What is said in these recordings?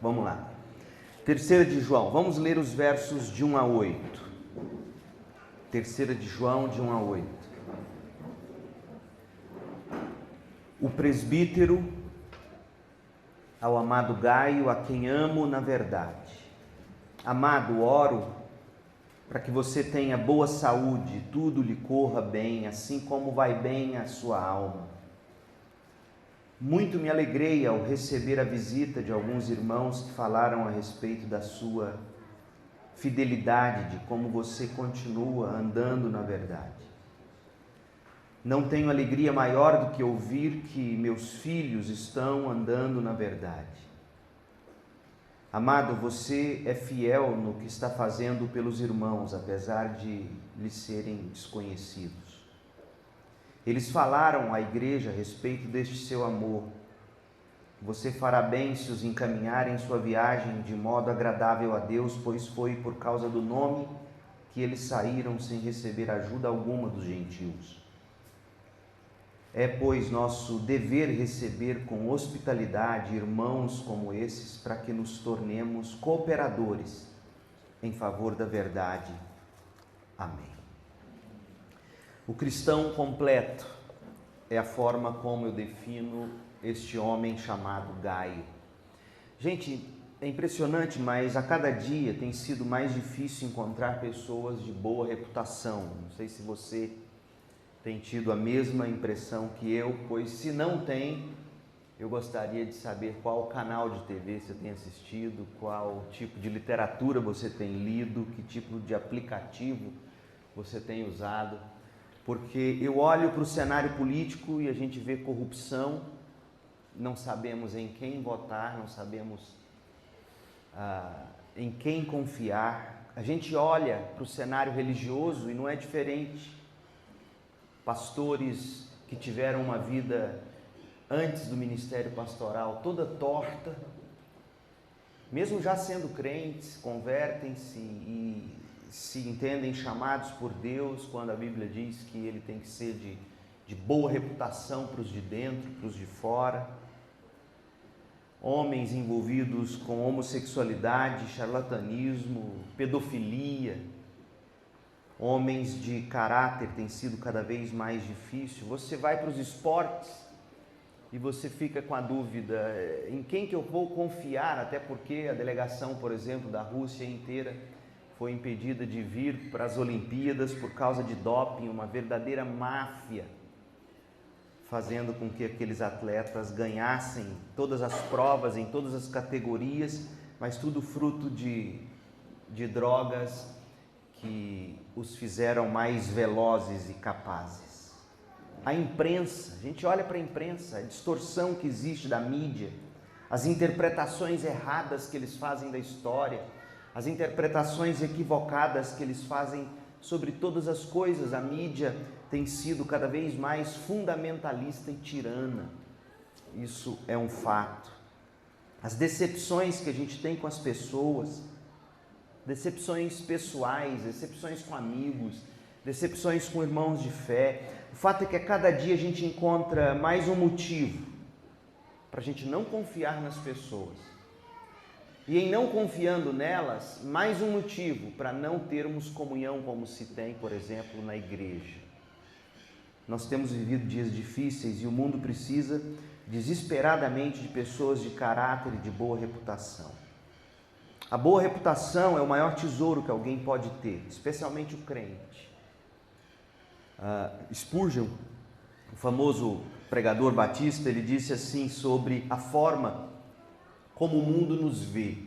Vamos lá. 3 de João, vamos ler os versos de 1 a 8. 3 de João, de 1 a 8. O presbítero ao amado Gaio, a quem amo na verdade. Amado, oro para que você tenha boa saúde, tudo lhe corra bem, assim como vai bem a sua alma. Muito me alegrei ao receber a visita de alguns irmãos que falaram a respeito da sua fidelidade, de como você continua andando na verdade. Não tenho alegria maior do que ouvir que meus filhos estão andando na verdade. Amado, você é fiel no que está fazendo pelos irmãos, apesar de lhes serem desconhecidos. Eles falaram à igreja a respeito deste seu amor. Você fará bem se os encaminharem em sua viagem de modo agradável a Deus, pois foi por causa do nome que eles saíram sem receber ajuda alguma dos gentios. É, pois, nosso dever receber com hospitalidade irmãos como esses, para que nos tornemos cooperadores em favor da verdade. Amém. O cristão completo é a forma como eu defino este homem chamado Gaio. Gente, é impressionante, mas a cada dia tem sido mais difícil encontrar pessoas de boa reputação. Não sei se você tem tido a mesma impressão que eu, pois se não tem, eu gostaria de saber qual canal de TV você tem assistido, qual tipo de literatura você tem lido, que tipo de aplicativo você tem usado, porque eu olho para o cenário político e a gente vê corrupção, não sabemos em quem votar, não sabemos em quem confiar. A gente olha para o cenário religioso e não é diferente. Pastores que tiveram uma vida antes do ministério pastoral toda torta, mesmo já sendo crentes, convertem-se e se entendem chamados por Deus, quando a Bíblia diz que ele tem que ser de boa reputação para os de dentro, para os de fora. Homens envolvidos com homossexualidade, charlatanismo, pedofilia. Homens de caráter tem sido cada vez mais difícil. Você vai para os esportes e você fica com a dúvida em quem que eu vou confiar, até porque a delegação, por exemplo, da Rússia inteira foi impedida de vir para as Olimpíadas por causa de doping, uma verdadeira máfia, fazendo com que aqueles atletas ganhassem todas as provas em todas as categorias, mas tudo fruto de drogas que os fizeram mais velozes e capazes. A imprensa, a gente olha para a imprensa, a distorção que existe da mídia, as interpretações erradas que eles fazem da história, as interpretações equivocadas que eles fazem sobre todas as coisas. A mídia tem sido cada vez mais fundamentalista e tirana. Isso é um fato. As decepções que a gente tem com as pessoas, decepções pessoais, decepções com amigos, decepções com irmãos de fé. O fato é que a cada dia a gente encontra mais um motivo para a gente não confiar nas pessoas. E em não confiando nelas, mais um motivo para não termos comunhão como se tem, por exemplo, na igreja. Nós temos vivido dias difíceis e o mundo precisa desesperadamente de pessoas de caráter e de boa reputação. A boa reputação é o maior tesouro que alguém pode ter, especialmente o crente. Spurgeon, o famoso pregador batista, ele disse assim sobre a forma como o mundo nos vê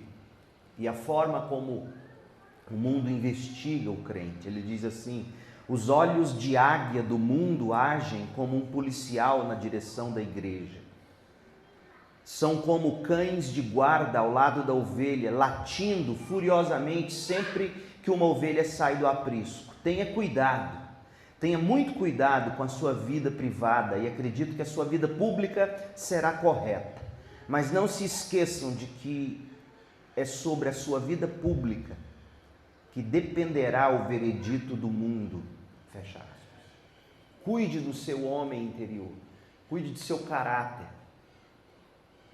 e a forma como o mundo investiga o crente. Ele diz assim: os olhos de águia do mundo agem como um policial na direção da igreja. São como cães de guarda ao lado da ovelha, latindo furiosamente sempre que uma ovelha sai do aprisco. Tenha cuidado, tenha muito cuidado com a sua vida privada e acredito que a sua vida pública será correta. Mas não se esqueçam de que é sobre a sua vida pública que dependerá o veredito do mundo. Fecha aspas. Cuide do seu homem interior, cuide de seu caráter.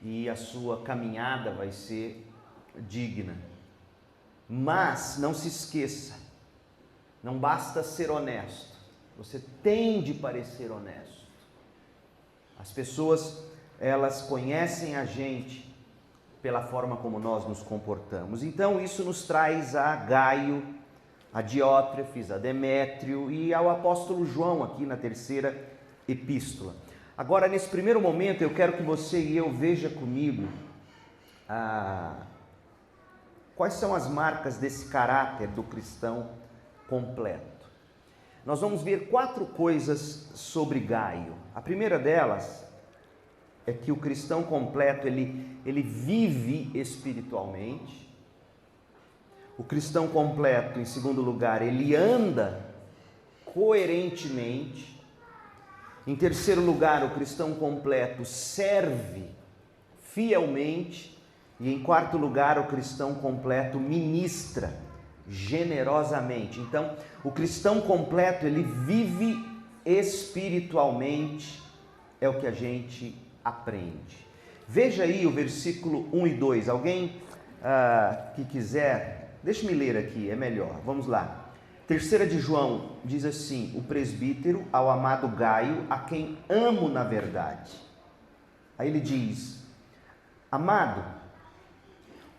E a sua caminhada vai ser digna. Mas não se esqueça, não basta ser honesto, você tem de parecer honesto. As pessoas, elas conhecem a gente pela forma como nós nos comportamos. Então isso nos traz a Gaio, a Diótrefes, a Demétrio e ao apóstolo João aqui na terceira epístola. Agora, nesse primeiro momento, eu quero que você e eu veja comigo quais são as marcas desse caráter do cristão completo. Nós vamos ver 4 coisas sobre Gaio. A primeira delas é que o cristão completo, ele vive espiritualmente. O cristão completo, em segundo lugar, ele anda coerentemente. Em terceiro lugar, o cristão completo serve fielmente. E em quarto lugar, o cristão completo ministra generosamente. Então, o cristão completo, ele vive espiritualmente, é o que a gente aprende. Veja aí o versículo 1 e 2. Alguém que quiser, deixe-me ler aqui, é melhor. Vamos lá. Terceira de João diz assim: o presbítero ao amado Gaio, a quem amo na verdade. Aí ele diz: amado,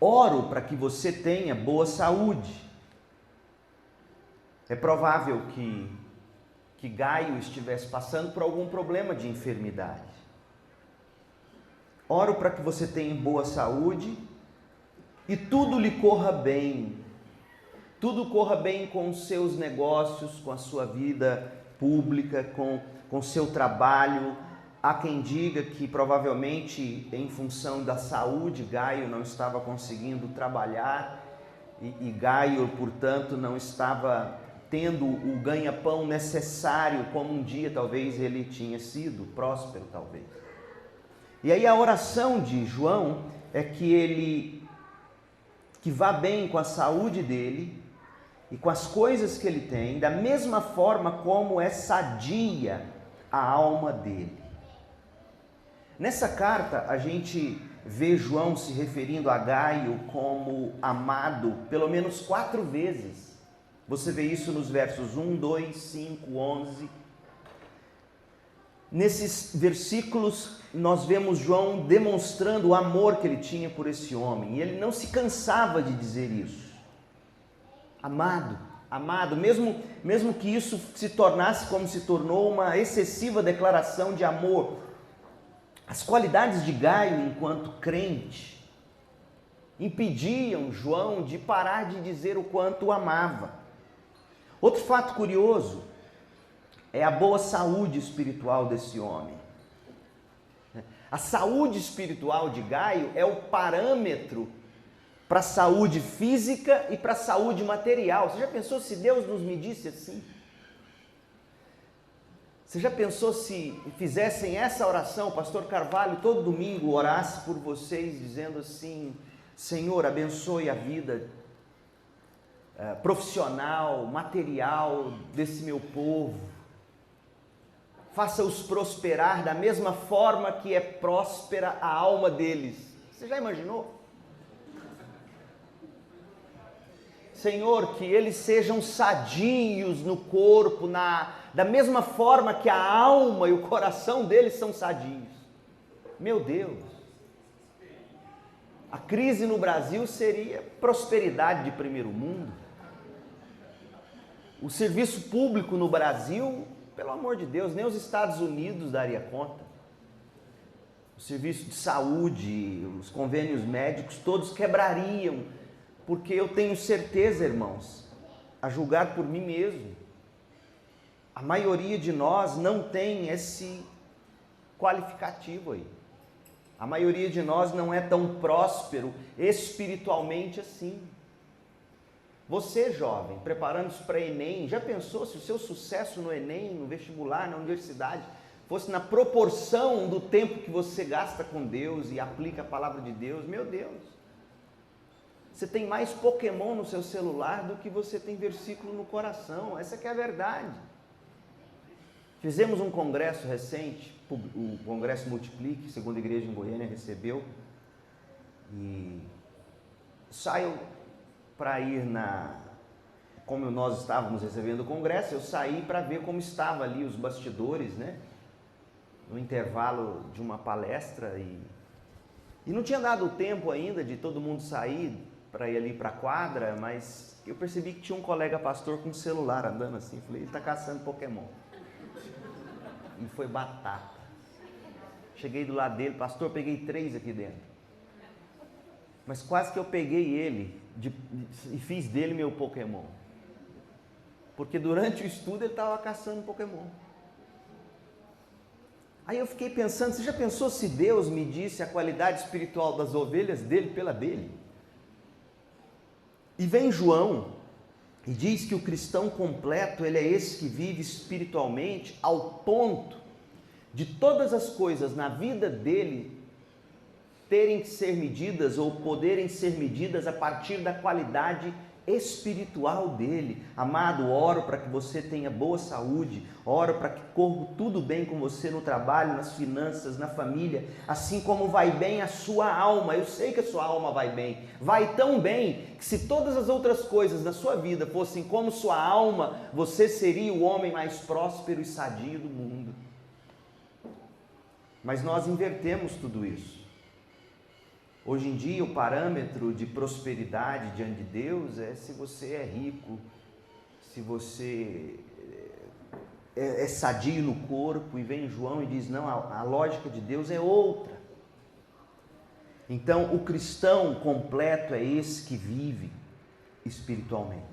oro para que você tenha boa saúde. É provável que Gaio estivesse passando por algum problema de enfermidade. Oro para que você tenha boa saúde e tudo lhe corra bem. Tudo corra bem com os seus negócios, com a sua vida pública, com o seu trabalho. Há quem diga que provavelmente em função da saúde Gaio não estava conseguindo trabalhar e Gaio, portanto, não estava tendo o ganha-pão necessário como um dia talvez ele tinha sido, próspero talvez. E aí a oração de João é que vá bem com a saúde dele e com as coisas que ele tem, da mesma forma como é sadia a alma dele. Nessa carta, a gente vê João se referindo a Gaio como amado pelo menos 4 vezes. Você vê isso nos versos 1, 2, 5, 11. Nesses versículos, nós vemos João demonstrando o amor que ele tinha por esse homem. E ele não se cansava de dizer isso. Amado, amado, mesmo que isso se tornasse como se tornou uma excessiva declaração de amor. As qualidades de Gaio enquanto crente impediam João de parar de dizer o quanto o amava. Outro fato curioso é a boa saúde espiritual desse homem. A saúde espiritual de Gaio é o parâmetro para a saúde física e para a saúde material. Você já pensou se Deus nos medisse assim? Você já pensou se fizessem essa oração, o pastor Carvalho todo domingo orasse por vocês dizendo assim: Senhor, abençoe a vida profissional, material desse meu povo. Faça-os prosperar da mesma forma que é próspera a alma deles. Você já imaginou? Senhor, que eles sejam sadios no corpo, da mesma forma que a alma e o coração deles são sadios. Meu Deus! A crise no Brasil seria prosperidade de primeiro mundo. O serviço público no Brasil, pelo amor de Deus, nem os Estados Unidos daria conta. O serviço de saúde, os convênios médicos, todos quebrariam. Porque eu tenho certeza, irmãos, a julgar por mim mesmo, a maioria de nós não tem esse qualificativo aí. A maioria de nós não é tão próspero espiritualmente assim. Você, jovem, preparando-se para Enem, já pensou se o seu sucesso no Enem, no vestibular, na universidade, fosse na proporção do tempo que você gasta com Deus e aplica a palavra de Deus? Meu Deus! Você tem mais Pokémon no seu celular do que você tem versículo no coração. Essa que é a verdade. Fizemos um congresso recente, o Congresso Multiplique, segunda igreja em Goiânia recebeu. E saio para ir como nós estávamos recebendo o congresso, eu saí para ver como estava ali os bastidores, né? No intervalo de uma palestra e não tinha dado tempo ainda de todo mundo sair para ir ali para a quadra, mas eu percebi que tinha um colega pastor com um celular andando assim, falei, ele está caçando Pokémon. E foi batata. Cheguei do lado dele, pastor, peguei 3 aqui dentro. Mas quase que eu peguei ele e fiz dele meu Pokémon. Porque durante o estudo ele estava caçando Pokémon. Aí eu fiquei pensando, você já pensou se Deus medisse a qualidade espiritual das ovelhas dele pela dele? E vem João e diz que o cristão completo, ele é esse que vive espiritualmente ao ponto de todas as coisas na vida dele terem que ser medidas ou poderem ser medidas a partir da qualidade espiritual dele. Amado, oro para que você tenha boa saúde, oro para que corra tudo bem com você no trabalho, nas finanças, na família, assim como vai bem a sua alma. Eu sei que a sua alma vai bem, vai tão bem que se todas as outras coisas na sua vida fossem como sua alma, você seria o homem mais próspero e sadio do mundo. Mas nós invertemos tudo isso. Hoje em dia o parâmetro de prosperidade diante de Deus é se você é rico, se você é sadio no corpo, e vem João e diz, não, a lógica de Deus é outra. Então o cristão completo é esse que vive espiritualmente.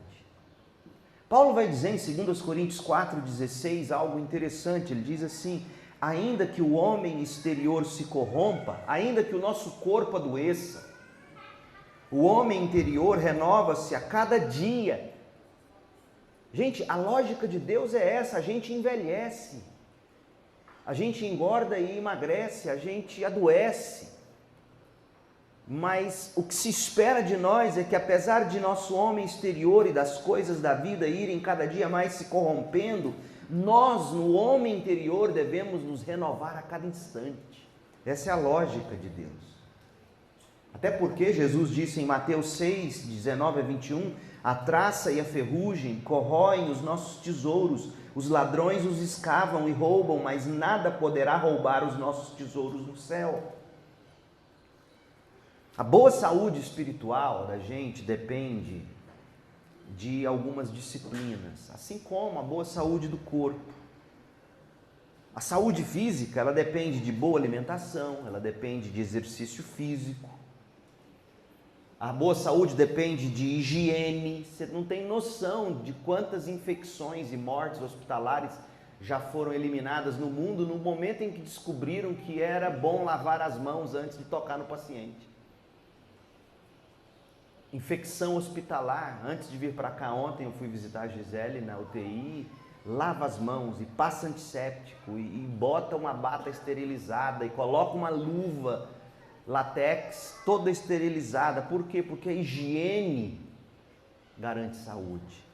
Paulo vai dizer em 2 Coríntios 4,16 algo interessante, ele diz assim, ainda que o homem exterior se corrompa, ainda que o nosso corpo adoeça, o homem interior renova-se a cada dia. Gente, a lógica de Deus é essa, a gente envelhece, a gente engorda e emagrece, a gente adoece, mas o que se espera de nós é que apesar de nosso homem exterior e das coisas da vida irem cada dia mais se corrompendo, nós, no homem interior, devemos nos renovar a cada instante. Essa é a lógica de Deus. Até porque Jesus disse em Mateus 6, 19 a 21, a traça e a ferrugem corroem os nossos tesouros, os ladrões os escavam e roubam, mas nada poderá roubar os nossos tesouros no céu. A boa saúde espiritual da gente depende de algumas disciplinas, assim como a boa saúde do corpo. A saúde física, ela depende de boa alimentação, ela depende de exercício físico. A boa saúde depende de higiene. Você não tem noção de quantas infecções e mortes hospitalares já foram eliminadas no mundo no momento em que descobriram que era bom lavar as mãos antes de tocar no paciente. Infecção hospitalar, antes de vir para cá ontem eu fui visitar a Gisele na UTI, lava as mãos e passa antisséptico e bota uma bata esterilizada e coloca uma luva látex toda esterilizada. Por quê? Porque a higiene garante saúde.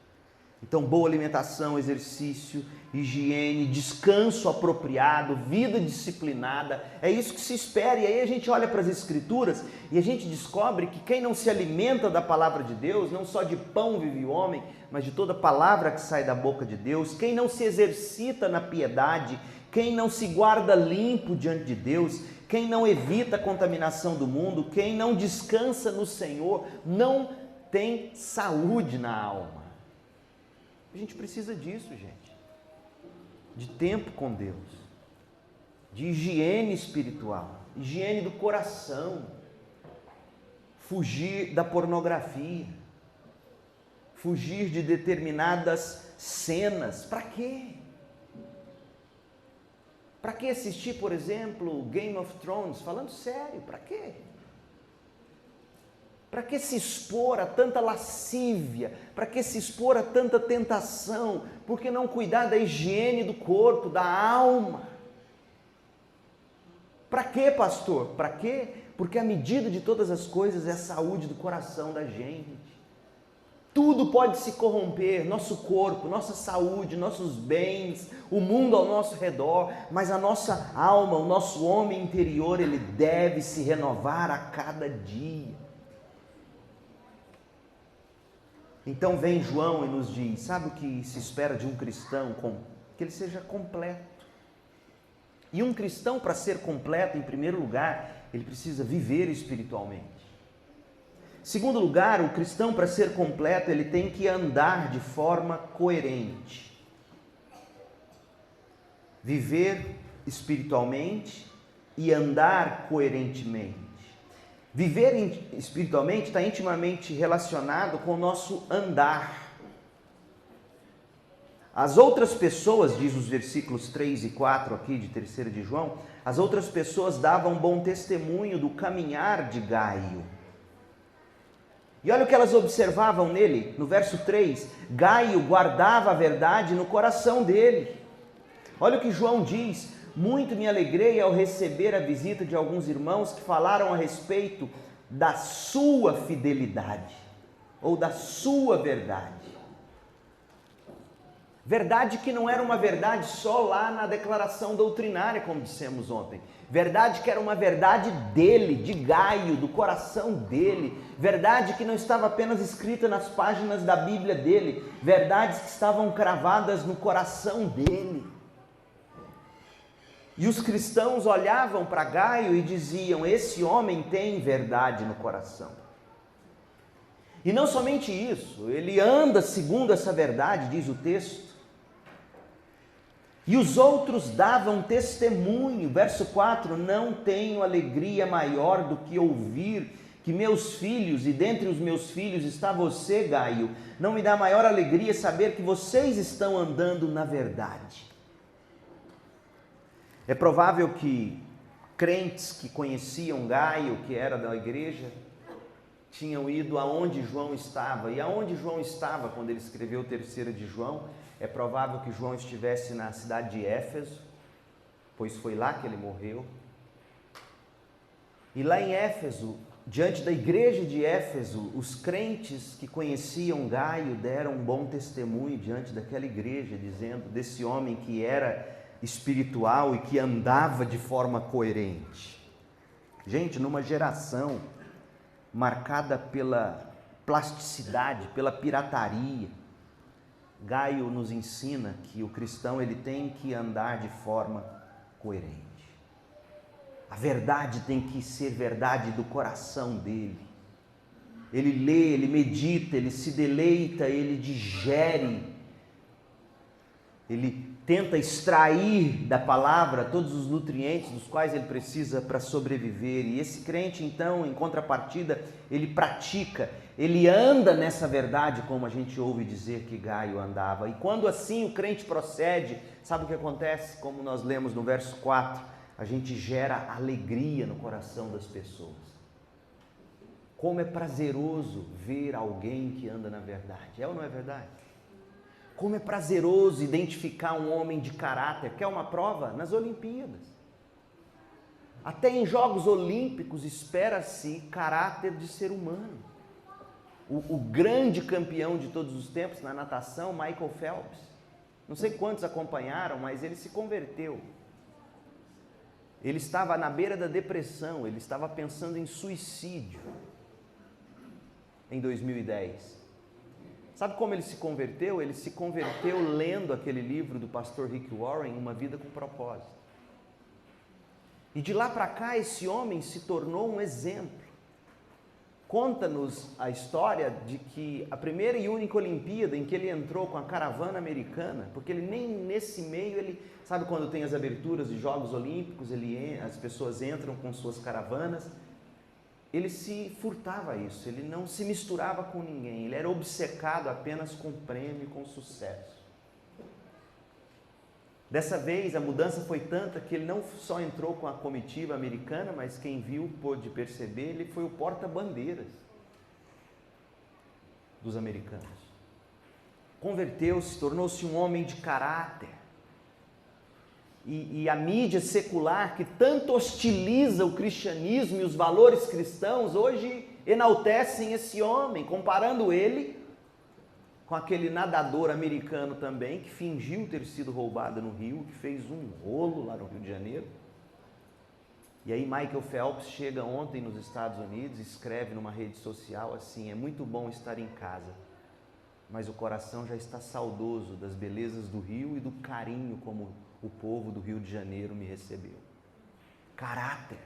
Então, boa alimentação, exercício, higiene, descanso apropriado, vida disciplinada, é isso que se espera. E aí a gente olha para as Escrituras e a gente descobre que quem não se alimenta da palavra de Deus, não só de pão vive o homem, mas de toda palavra que sai da boca de Deus, quem não se exercita na piedade, quem não se guarda limpo diante de Deus, quem não evita a contaminação do mundo, quem não descansa no Senhor, não tem saúde na alma. A gente precisa disso, gente, de tempo com Deus, de higiene espiritual, higiene do coração, fugir da pornografia, fugir de determinadas cenas. Para quê? Para que assistir, por exemplo, Game of Thrones? Falando sério, para quê? Para que se expor a tanta lascívia? Para que se expor a tanta tentação? Por que não cuidar da higiene do corpo, da alma? Para quê, pastor? Para quê? Porque a medida de todas as coisas é a saúde do coração da gente. Tudo pode se corromper, nosso corpo, nossa saúde, nossos bens, o mundo ao nosso redor, mas a nossa alma, o nosso homem interior, ele deve se renovar a cada dia. Então vem João e nos diz, sabe o que se espera de um cristão? Que ele seja completo. E um cristão, para ser completo, em primeiro lugar, ele precisa viver espiritualmente. Em segundo lugar, o cristão, para ser completo, ele tem que andar de forma coerente. Viver espiritualmente e andar coerentemente. Viver espiritualmente está intimamente relacionado com o nosso andar. As outras pessoas, diz os versículos 3 e 4 aqui de 3 de João, as outras pessoas davam bom testemunho do caminhar de Gaio. E olha o que elas observavam nele, no verso 3, Gaio guardava a verdade no coração dele. Olha o que João diz, muito me alegrei ao receber a visita de alguns irmãos que falaram a respeito da sua fidelidade, ou da sua verdade. Verdade que não era uma verdade só lá na declaração doutrinária, como dissemos ontem. Verdade que era uma verdade dele, de Gaio, do coração dele. Verdade que não estava apenas escrita nas páginas da Bíblia dele. Verdades que estavam cravadas no coração dele. E os cristãos olhavam para Gaio e diziam, esse homem tem verdade no coração. E não somente isso, ele anda segundo essa verdade, diz o texto. E os outros davam testemunho, verso 4, não tenho alegria maior do que ouvir que meus filhos, e dentre os meus filhos está você, Gaio, não me dá maior alegria saber que vocês estão andando na verdade. É provável que crentes que conheciam Gaio, que era da igreja, tinham ido aonde João estava. E aonde João estava quando ele escreveu o 3 de João, é provável que João estivesse na cidade de Éfeso, pois foi lá que ele morreu. E lá em Éfeso, diante da igreja de Éfeso, os crentes que conheciam Gaio deram um bom testemunho diante daquela igreja, dizendo desse homem que era espiritual e que andava de forma coerente. Gente, numa geração marcada pela plasticidade, pela pirataria, Gaio nos ensina que o cristão ele tem que andar de forma coerente. A verdade tem que ser verdade do coração dele. Ele lê, ele medita, ele se deleita, ele digere, ele tenta extrair da palavra todos os nutrientes dos quais ele precisa para sobreviver. E esse crente, então, em contrapartida, ele pratica, ele anda nessa verdade, como a gente ouve dizer que Gaio andava. E quando assim o crente procede, sabe o que acontece? Como nós lemos no verso 4, a gente gera alegria no coração das pessoas. Como é prazeroso ver alguém que anda na verdade. É ou não é verdade? Como é prazeroso identificar um homem de caráter. Quer uma prova? Nas Olimpíadas. Até em Jogos Olímpicos espera-se caráter de ser humano. O grande campeão de todos os tempos na natação, Michael Phelps. Não sei quantos acompanharam, mas ele se converteu. Ele estava na beira da depressão, ele estava pensando em suicídio em 2010. Sabe como ele se converteu? Ele se converteu lendo aquele livro do pastor Rick Warren, Uma Vida com Propósito. E de lá para cá, esse homem se tornou um exemplo. Conta-nos a história de que a primeira e única Olimpíada em que ele entrou com a caravana americana, porque ele nem nesse meio, sabe quando tem as aberturas de Jogos Olímpicos, as pessoas entram com suas caravanas, ele se furtava a isso, ele não se misturava com ninguém, ele era obcecado apenas com prêmio e com sucesso. Dessa vez a mudança foi tanta que ele não só entrou com a comitiva americana, mas quem viu pôde perceber, ele foi o porta-bandeiras dos americanos. Converteu-se, tornou-se um homem de caráter. E a mídia secular que tanto hostiliza o cristianismo e os valores cristãos, hoje enaltecem esse homem, comparando ele com aquele nadador americano também, que fingiu ter sido roubado no Rio, que fez um rolo lá no Rio de Janeiro. E aí Michael Phelps chega ontem nos Estados Unidos e escreve numa rede social assim, é muito bom estar em casa, mas o coração já está saudoso das belezas do Rio e do carinho como o povo do Rio de Janeiro me recebeu. Caráter.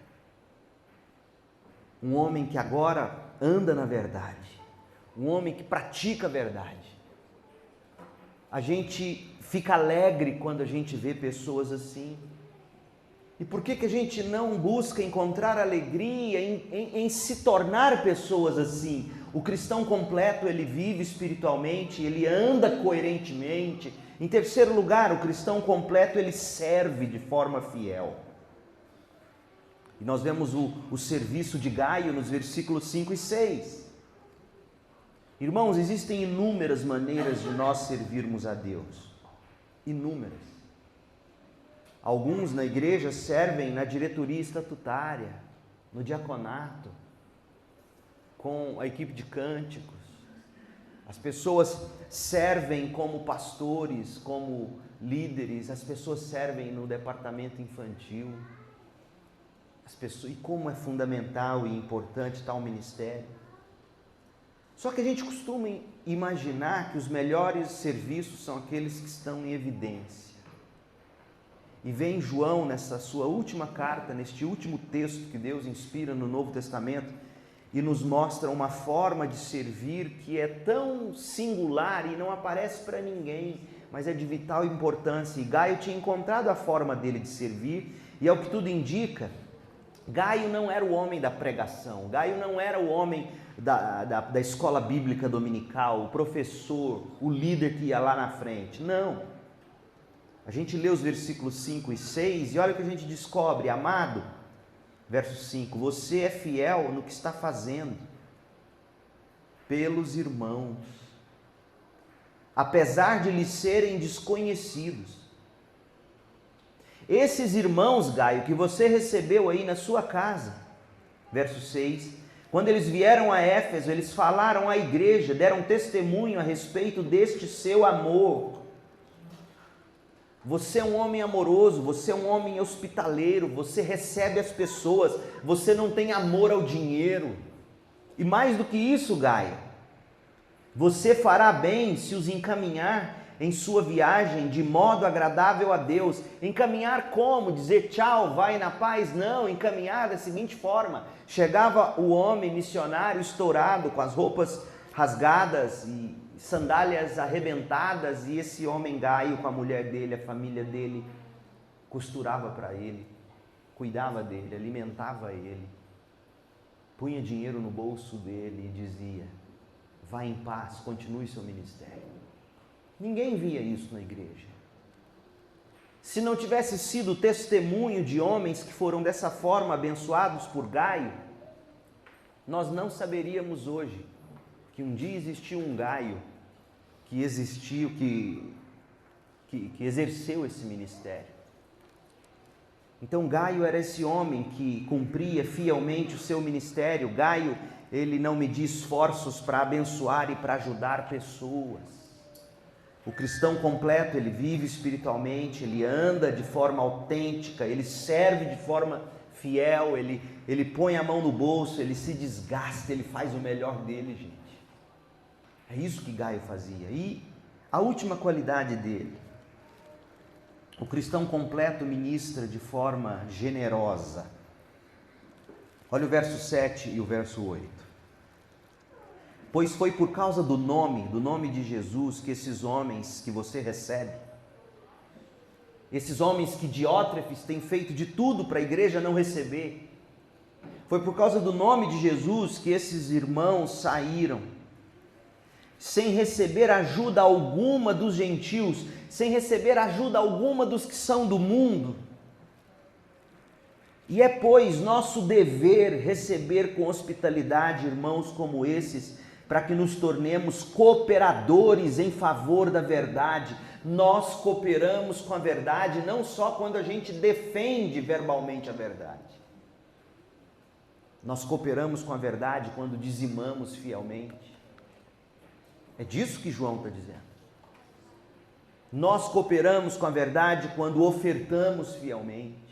Um homem que agora anda na verdade, um homem que pratica a verdade. A gente fica alegre quando a gente vê pessoas assim. E por que a gente não busca encontrar alegria em se tornar pessoas assim? O cristão completo, ele vive espiritualmente, ele anda coerentemente. Em terceiro lugar, o cristão completo, ele serve de forma fiel. E nós vemos o serviço de Gaio nos versículos 5 e 6. Irmãos, existem inúmeras maneiras de nós servirmos a Deus. Inúmeras. Alguns na igreja servem na diretoria estatutária, no diaconato, com a equipe de cânticos. As pessoas servem como pastores, como líderes, as pessoas servem no departamento infantil. E como é fundamental e importante tal ministério. Só que a gente costuma imaginar que os melhores serviços são aqueles que estão em evidência. E vem João nessa sua última carta, neste último texto que Deus inspira no Novo Testamento, e nos mostra uma forma de servir que é tão singular e não aparece para ninguém, mas é de vital importância. E Gaio tinha encontrado a forma dele de servir, e ao que tudo indica, Gaio não era o homem da pregação, Gaio não era o homem da escola bíblica dominical, o professor, o líder que ia lá na frente. Não. A gente lê os versículos 5 e 6 e olha o que a gente descobre. Amado, verso 5, você é fiel no que está fazendo pelos irmãos, apesar de lhes serem desconhecidos. Esses irmãos, Gaio, que você recebeu aí na sua casa, verso 6, quando eles vieram a Éfeso, eles falaram à igreja, deram testemunho a respeito deste seu amor. Você é um homem amoroso, você é um homem hospitaleiro, você recebe as pessoas, você não tem amor ao dinheiro. E mais do que isso, Gaio, você fará bem se os encaminhar em sua viagem de modo agradável a Deus. Encaminhar como? Dizer tchau, vai na paz? Não, encaminhar da seguinte forma. Chegava o homem missionário estourado, com as roupas rasgadas e sandálias arrebentadas, e esse homem Gaio com a mulher dele, a família dele, costurava para ele, cuidava dele, alimentava ele, punha dinheiro no bolso dele e dizia, vá em paz, continue seu ministério. Ninguém via isso na igreja. Se não tivesse sido testemunho de homens que foram dessa forma abençoados por Gaio, nós não saberíamos hoje que um dia existiu um Gaio que exerceu esse ministério. Então Gaio era esse homem que cumpria fielmente o seu ministério. Gaio, ele não media esforços para abençoar e para ajudar pessoas. O cristão completo, ele vive espiritualmente, ele anda de forma autêntica, ele serve de forma fiel, ele põe a mão no bolso, ele se desgasta, ele faz o melhor dele, gente. É isso que Gaio fazia. E a última qualidade dele, o cristão completo ministra de forma generosa. Olha o verso 7 e o verso 8. Pois foi por causa do nome de Jesus, que esses homens que você recebe, esses homens que Diótrefes tem feito de tudo para a igreja não receber, foi por causa do nome de Jesus que esses irmãos saíram, sem receber ajuda alguma dos gentios, sem receber ajuda alguma dos que são do mundo. E é, pois, nosso dever receber com hospitalidade irmãos como esses, para que nos tornemos cooperadores em favor da verdade. Nós cooperamos com a verdade não só quando a gente defende verbalmente a verdade. Nós cooperamos com a verdade quando dizimamos fielmente. É disso que João está dizendo. Nós cooperamos com a verdade quando ofertamos fielmente,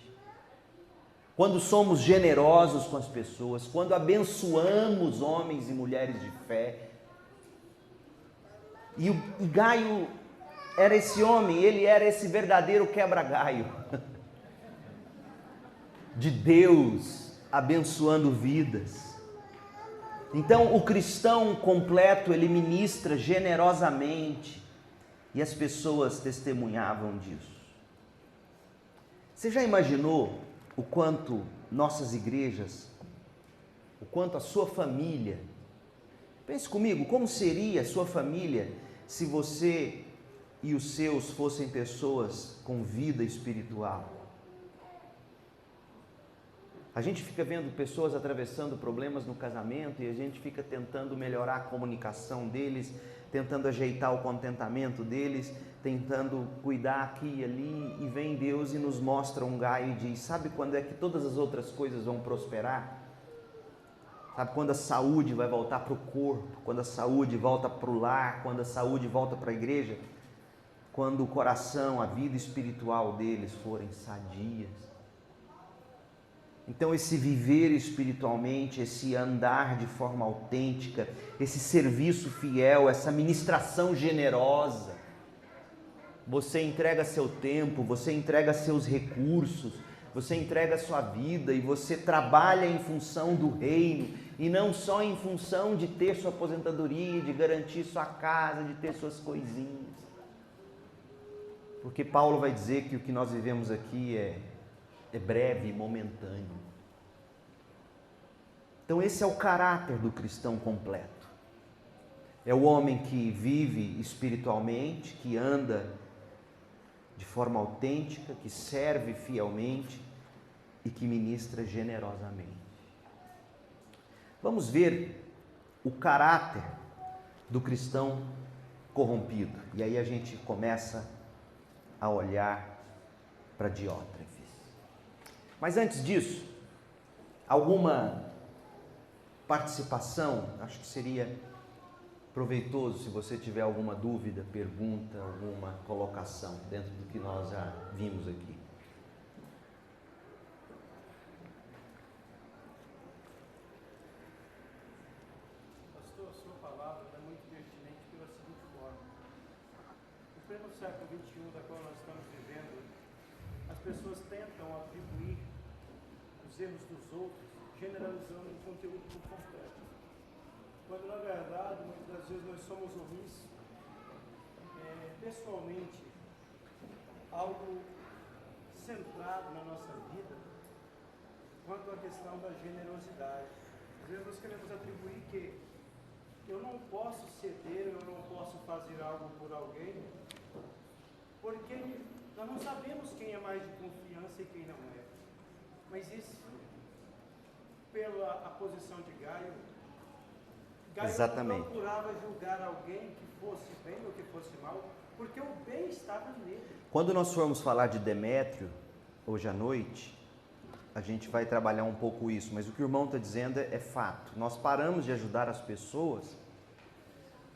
quando somos generosos com as pessoas, quando abençoamos homens e mulheres de fé. E Gaio era esse homem, ele era esse verdadeiro quebra-galho de Deus abençoando vidas. Então, o cristão completo, ele ministra generosamente e as pessoas testemunhavam disso. Você já imaginou o quanto nossas igrejas, o quanto a sua família, pense comigo, como seria a sua família se você e os seus fossem pessoas com vida espiritual? A gente fica vendo pessoas atravessando problemas no casamento e a gente fica tentando melhorar a comunicação deles, tentando ajeitar o contentamento deles, tentando cuidar aqui e ali, e vem Deus e nos mostra um Gaio e diz: sabe quando é que todas as outras coisas vão prosperar? Sabe quando a saúde vai voltar para o corpo, quando a saúde volta para o lar, quando a saúde volta para a igreja? Quando o coração, a vida espiritual deles forem sadias. Então, esse viver espiritualmente, esse andar de forma autêntica, esse serviço fiel, essa ministração generosa, você entrega seu tempo, você entrega seus recursos, você entrega a sua vida e você trabalha em função do reino e não só em função de ter sua aposentadoria, de garantir sua casa, de ter suas coisinhas. Porque Paulo vai dizer que o que nós vivemos aqui é breve e momentâneo. Então esse é o caráter do cristão completo. É o homem que vive espiritualmente, que anda de forma autêntica, que serve fielmente e que ministra generosamente. Vamos ver o caráter do cristão corrompido. E aí a gente começa a olhar para Diótrefes. Mas antes disso, alguma participação? Acho que seria proveitoso se você tiver alguma dúvida, pergunta, alguma colocação dentro do que nós já vimos aqui. Pastor, a sua palavra é muito pertinente pela seguinte forma. No pleno século XXI, da qual nós estamos vivendo, as pessoas tentam atribuir os erros dos outros, generalizando o conteúdo por completo. Quando, na verdade, muitas das vezes nós somos omissos, pessoalmente, algo centrado na nossa vida, quanto à questão da generosidade. Às vezes nós queremos atribuir que eu não posso ceder, eu não posso fazer algo por alguém, porque nós não sabemos quem é mais de confiança e quem não é. Mas isso, pela a posição de Gaio Exatamente. não procurava julgar alguém que fosse bem ou que fosse mal, porque o bem estava nele. Quando nós formos falar de Demétrio, hoje à noite, a gente vai trabalhar um pouco isso, mas o que o irmão está dizendo é fato. Nós paramos de ajudar as pessoas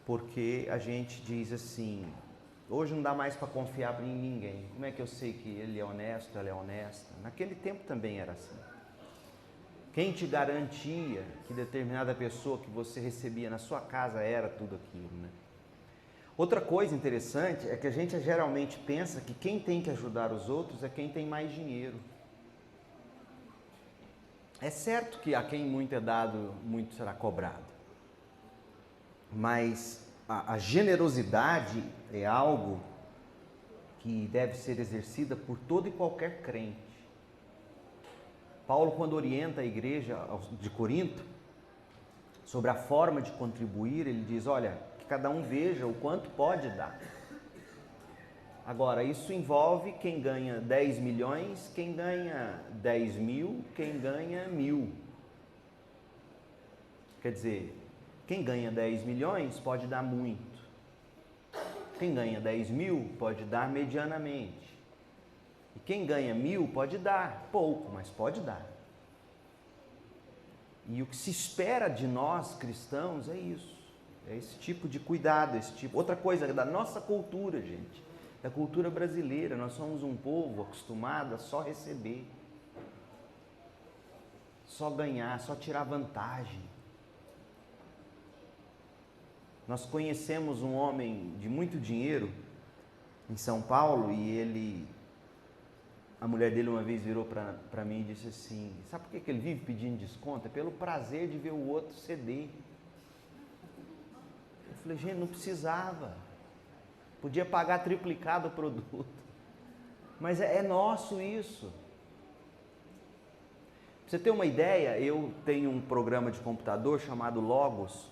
porque a gente diz assim: hoje não dá mais para confiar em ninguém. Como é que eu sei que ele é honesto, ela é honesta? Naquele tempo também era assim. Quem te garantia que determinada pessoa que você recebia na sua casa era tudo aquilo, né? Outra coisa interessante é que a gente geralmente pensa que quem tem que ajudar os outros é quem tem mais dinheiro. É certo que a quem muito é dado, muito será cobrado. Mas a generosidade é algo que deve ser exercida por todo e qualquer crente. Paulo, quando orienta a igreja de Corinto sobre a forma de contribuir, ele diz: olha, que cada um veja o quanto pode dar. Agora, isso envolve quem ganha 10 milhões, quem ganha 10 mil, quem ganha 1.000. Quer dizer, quem ganha 10 milhões pode dar muito. Quem ganha 10 mil pode dar medianamente. E quem ganha 1.000 pode dar pouco, mas pode dar. E o que se espera de nós cristãos é isso. É esse tipo de cuidado, esse tipo. Outra coisa da nossa cultura, gente, da cultura brasileira, nós somos um povo acostumado a só receber, só ganhar, só tirar vantagem. Nós conhecemos um homem de muito dinheiro em São Paulo e a mulher dele uma vez virou para mim e disse assim: sabe por que ele vive pedindo desconto? É pelo prazer de ver o outro ceder. Eu falei: gente, não precisava. Podia pagar triplicado o produto. Mas é nosso isso. Pra você ter uma ideia, eu tenho um programa de computador chamado Logos,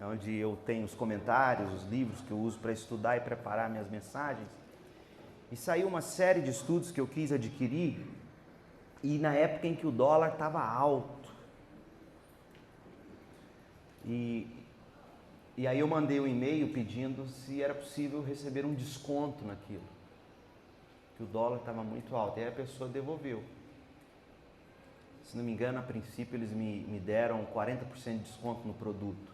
onde eu tenho os comentários, os livros que eu uso para estudar e preparar minhas mensagens. E saiu uma série de estudos que eu quis adquirir, e na época em que o dólar estava alto. E aí eu mandei um e-mail pedindo se era possível receber um desconto naquilo, que o dólar estava muito alto. E aí a pessoa devolveu. Se não me engano, a princípio eles me deram 40% de desconto no produto.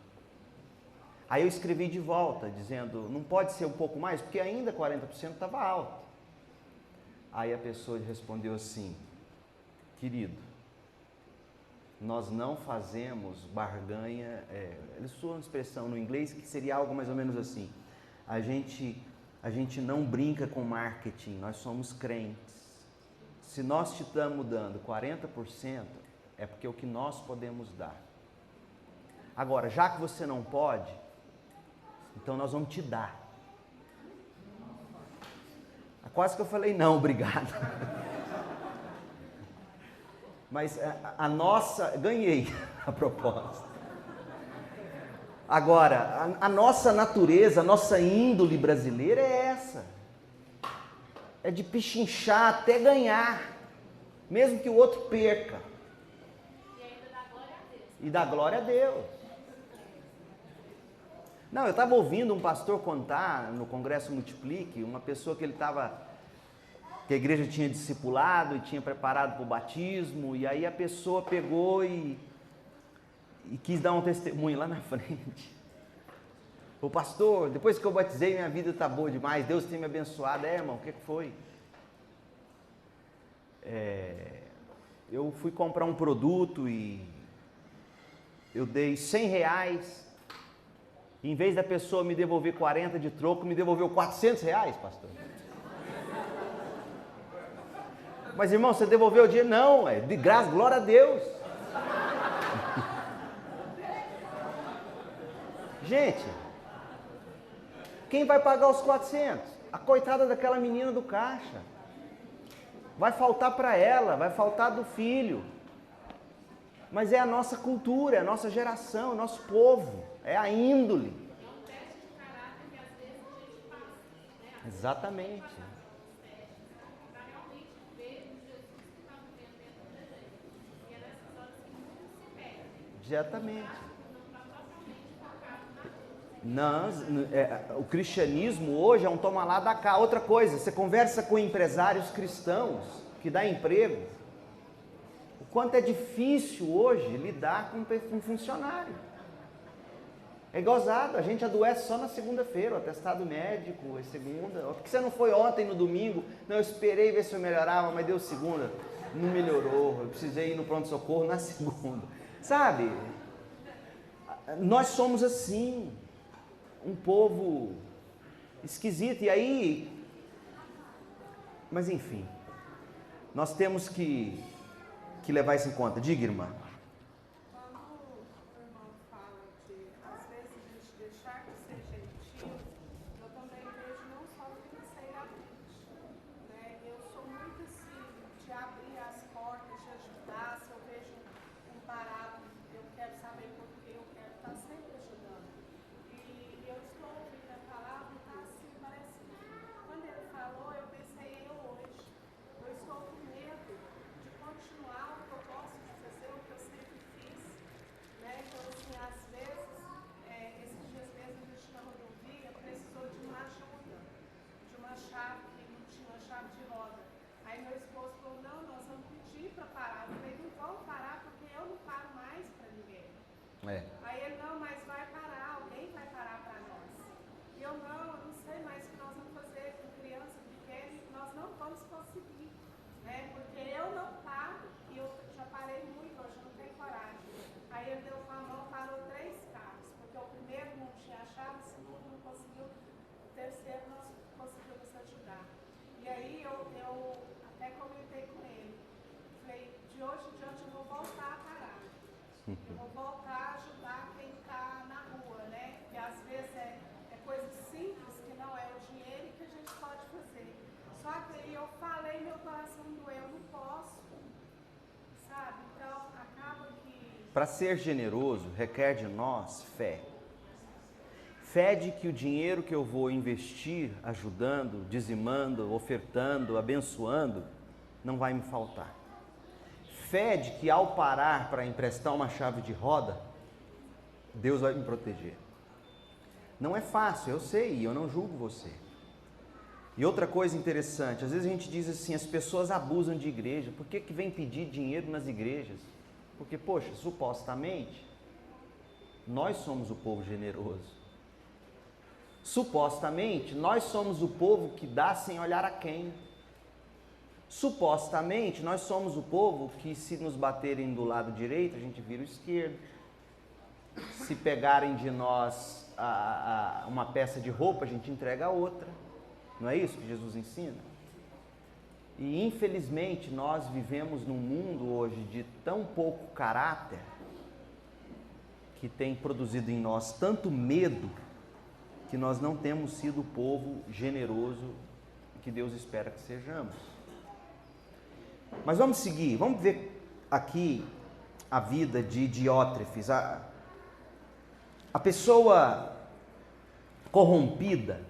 Aí eu escrevi de volta, dizendo: não pode ser um pouco mais, porque ainda 40% estava alto. Aí a pessoa respondeu assim: querido, nós não fazemos barganha, eles usam uma expressão no inglês que seria algo mais ou menos assim: a gente não brinca com marketing, nós somos crentes. Se nós te estamos dando 40%, é porque é o que nós podemos dar. Agora, já que você não pode, então nós vamos te dar. Quase que eu falei: não, obrigado. Mas a nossa, ganhei a proposta. Agora, a nossa natureza, a nossa índole brasileira é essa. É de pichinchar até ganhar, mesmo que o outro perca. E ainda dá glória a Deus. E dá glória a Deus. Não, eu estava ouvindo um pastor contar no Congresso Multiplique, uma pessoa que que a igreja tinha discipulado e tinha preparado para o batismo, e aí a pessoa pegou e quis dar um testemunho lá na frente. O pastor, depois que eu batizei, minha vida está boa demais, Deus tem me abençoado. Irmão, o que foi? Eu fui comprar um produto e eu dei R$100, em vez da pessoa me devolver 40 de troco, me devolveu R$400, pastor. Mas, irmão, você devolveu o dinheiro? Não, de graça, glória a Deus. Gente, quem vai pagar os 400? A coitada daquela menina do caixa. Vai faltar para ela, vai faltar do filho. Mas é a nossa cultura, é a nossa geração, é o nosso povo, é a índole. É um teste de caráter que às vezes a gente passa, né? Exatamente. Para realmente ver o Jesus que está vivendo dentro da gente. E é nessas horas que muitos se perdem. Exatamente. Não está totalmente focado O cristianismo hoje é um toma lá da cá. Outra coisa, você conversa com empresários cristãos que dá emprego, o quanto é difícil hoje lidar com um funcionário. É gozado, a gente adoece só na segunda-feira, o atestado médico é segunda. Por que você não foi ontem no domingo? Não, eu esperei ver se eu melhorava, mas deu segunda. Não melhorou, eu precisei ir no pronto-socorro na segunda. Sabe? Nós somos assim, um povo esquisito. E aí, mas enfim, nós temos que levar isso em conta. Diga, irmã. Quando o irmão fala de, às vezes, a gente deixar de ser gentil, eu também vejo não só financeiramente, né? Eu sou muito assim, de abrir as portas, de ajudar. Se eu vejo um parado, eu quero saber por que, eu quero estar sempre ajudando. E eu estou ouvindo a palavra e está assim, parece. Quando ele falou, eu pensei, eu hoje. Eu estou com medo de continuar o que eu gosto de fazer, o que eu sempre fiz, né? Então, assim, às vezes, esses dias mesmo a gente estava num de hoje em diante eu vou voltar a parar. Eu vou voltar a ajudar quem está na rua, né? Que às vezes é coisa simples, que não é o dinheiro que a gente pode fazer. Só que aí eu falei, meu coração doeu, não posso, sabe? Então acaba que... Para ser generoso, requer de nós fé. Fé de que o dinheiro que eu vou investir, ajudando, dizimando, ofertando, abençoando, não vai me faltar. Fé de que ao parar para emprestar uma chave de roda, Deus vai me proteger. Não é fácil, eu sei, e eu não julgo você. E outra coisa interessante, às vezes a gente diz assim, as pessoas abusam de igreja. Por que vem pedir dinheiro nas igrejas? Porque, poxa, supostamente, nós somos o povo generoso. Supostamente, nós somos o povo que dá sem olhar a quem. Supostamente, nós somos o povo que, se nos baterem do lado direito, a gente vira o esquerdo. Se pegarem de nós uma peça de roupa, a gente entrega a outra. Não é isso que Jesus ensina? E, infelizmente, nós vivemos num mundo hoje de tão pouco caráter que tem produzido em nós tanto medo que nós não temos sido o povo generoso que Deus espera que sejamos. Mas vamos seguir, vamos ver aqui a vida de Diótrefes. A pessoa corrompida,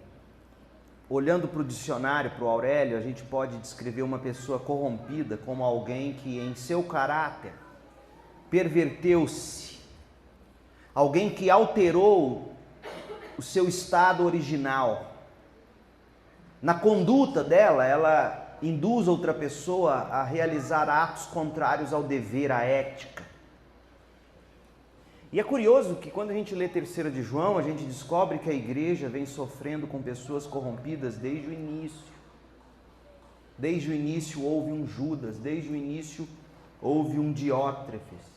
olhando para o dicionário, para o Aurélio, a gente pode descrever uma pessoa corrompida como alguém que em seu caráter perverteu-se, alguém que alterou o seu estado original. Na conduta dela, ela induz outra pessoa a realizar atos contrários ao dever, à ética. E é curioso que quando a gente lê 3 de João, a gente descobre que a igreja vem sofrendo com pessoas corrompidas desde o início. Desde o início houve um Judas, desde o início houve um Diótrefes.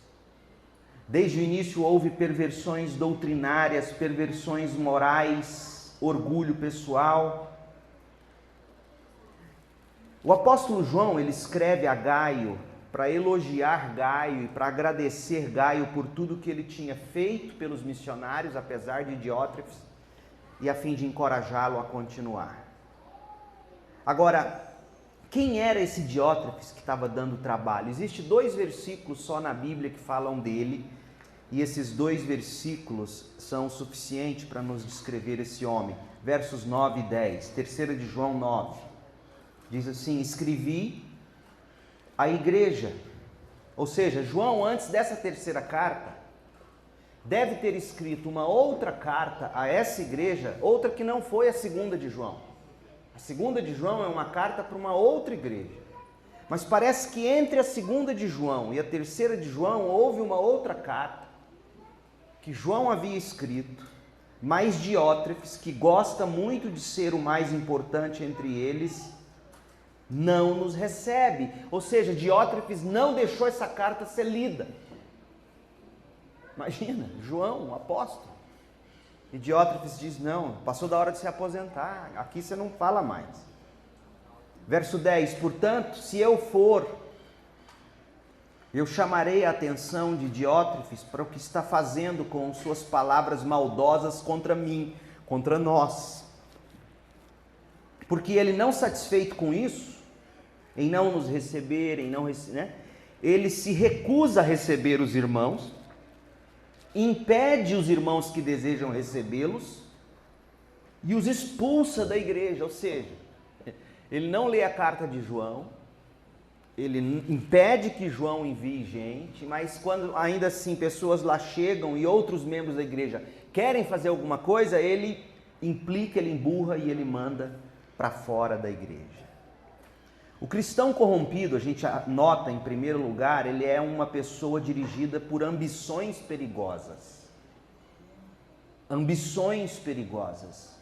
Desde o início houve perversões doutrinárias, perversões morais, orgulho pessoal. O apóstolo João, ele escreve a Gaio para elogiar Gaio e para agradecer Gaio por tudo que ele tinha feito pelos missionários, apesar de Diótrefes, e a fim de encorajá-lo a continuar. Agora, quem era esse Diótrefes que estava dando trabalho? Existem 2 versículos só na Bíblia que falam dele, e esses 2 versículos são suficientes para nos descrever esse homem. Versos 9 e 10, 3 de João 9. Diz assim: escrevi a igreja. Ou seja, João, antes dessa 3ª carta, deve ter escrito uma outra carta a essa igreja, outra que não foi a 2ª de João. A 2ª de João é uma carta para uma outra igreja. Mas parece que entre a 2ª de João e a 3ª de João houve uma outra carta que João havia escrito, mas Diótrefes, que gosta muito de ser o mais importante entre eles, não nos recebe. Ou seja, Diótrefes não deixou essa carta ser lida. Imagina, João, um apóstolo. E Diótrefes diz: não, passou da hora de se aposentar, aqui você não fala mais. Verso 10, portanto, se eu for, eu chamarei a atenção de Diótrefes para o que está fazendo com suas palavras maldosas contra mim, contra nós. Porque ele, não satisfeito com isso, em não nos receber, ele se recusa a receber os irmãos, impede os irmãos que desejam recebê-los e os expulsa da igreja. Ou seja, ele não lê a carta de João, ele impede que João envie gente, mas quando ainda assim pessoas lá chegam e outros membros da igreja querem fazer alguma coisa, ele implica, ele emburra e ele manda para fora da igreja. O cristão corrompido, a gente nota em primeiro lugar, ele é uma pessoa dirigida por ambições perigosas. Ambições perigosas.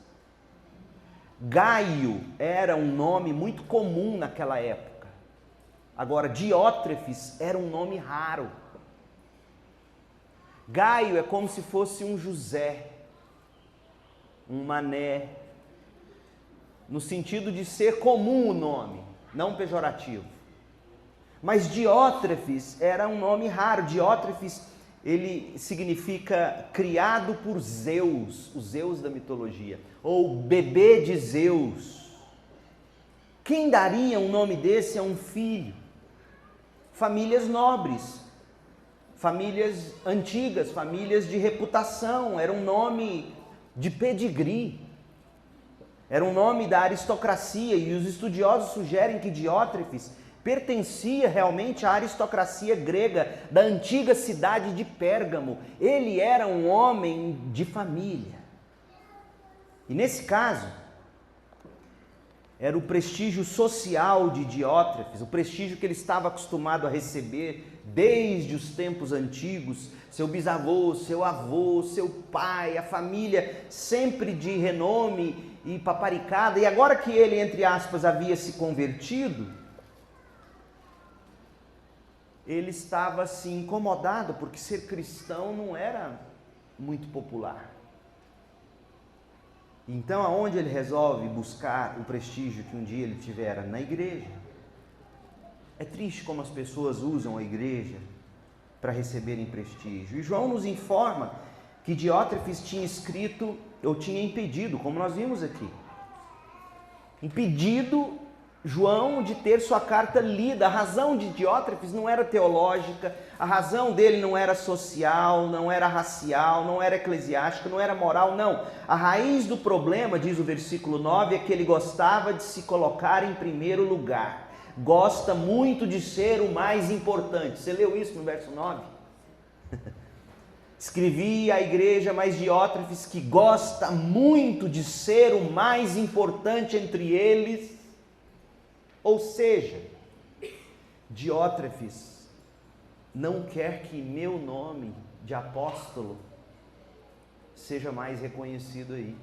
Gaio era um nome muito comum naquela época. Agora, Diótrefes era um nome raro. Gaio é como se fosse um José, um Mané, no sentido de ser comum o nome, não pejorativo. Mas Diótrefes era um nome raro. Diótrefes, ele significa criado por Zeus, o Zeus da mitologia, ou bebê de Zeus. Quem daria um nome desse a um filho? Famílias nobres, famílias antigas, famílias de reputação, era um nome de pedigree, era um nome da aristocracia, e os estudiosos sugerem que Diótrefes pertencia realmente à aristocracia grega da antiga cidade de Pérgamo. Ele era um homem de família. E nesse caso, era o prestígio social de Diótrefes, o prestígio que ele estava acostumado a receber desde os tempos antigos, seu bisavô, seu avô, seu pai, a família sempre de renome e paparicada. E agora que ele, entre aspas, havia se convertido, ele estava assim incomodado, porque ser cristão não era muito popular. Então, aonde ele resolve buscar o prestígio que um dia ele tivera? Na igreja. É triste como as pessoas usam a igreja para receberem prestígio. E João nos informa que Diótrefes tinha escrito, ou tinha impedido, como nós vimos aqui, impedido João de ter sua carta lida. A razão de Diótrefes não era teológica, a razão dele não era social, não era racial, não era eclesiástica, não era moral, não. A raiz do problema, diz o versículo 9, é que ele gostava de se colocar em primeiro lugar. Gosta muito de ser o mais importante. Você leu isso no verso 9? Escrevi à igreja, mas Diótrefes, que gosta muito de ser o mais importante entre eles. Ou seja, Diótrefes não quer que meu nome de apóstolo seja mais reconhecido aí.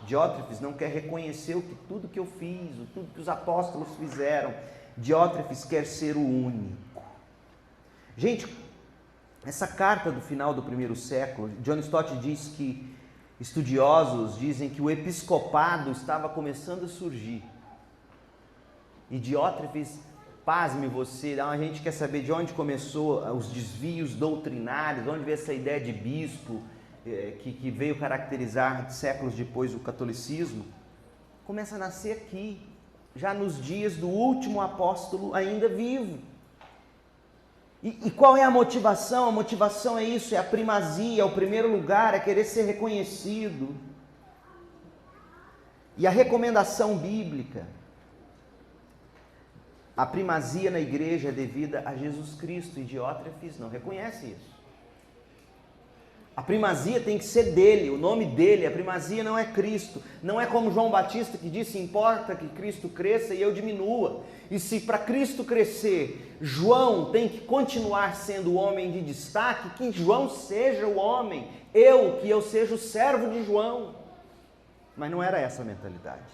Diótrefes não quer reconhecer tudo que eu fiz, tudo que os apóstolos fizeram. Diótrefes quer ser o único. Gente, essa carta do final do primeiro século, John Stott diz que estudiosos dizem que o episcopado estava começando a surgir. E Diótrefes, pasme você, a gente quer saber de onde começou os desvios doutrinários, de onde veio essa ideia de bispo, que veio caracterizar séculos depois o catolicismo. Começa a nascer aqui, já nos dias do último apóstolo ainda vivo. E qual é a motivação? A motivação é isso, é a primazia, é o primeiro lugar, é querer ser reconhecido. E a recomendação bíblica, a primazia na igreja é devida a Jesus Cristo, e Diótrefes não reconhece isso. A primazia tem que ser dele, o nome dele, a primazia não é Cristo. Não é como João Batista que disse, importa que Cristo cresça e eu diminua. E se para Cristo crescer, João tem que continuar sendo o homem de destaque, que João seja o homem, que eu seja o servo de João. Mas não era essa a mentalidade.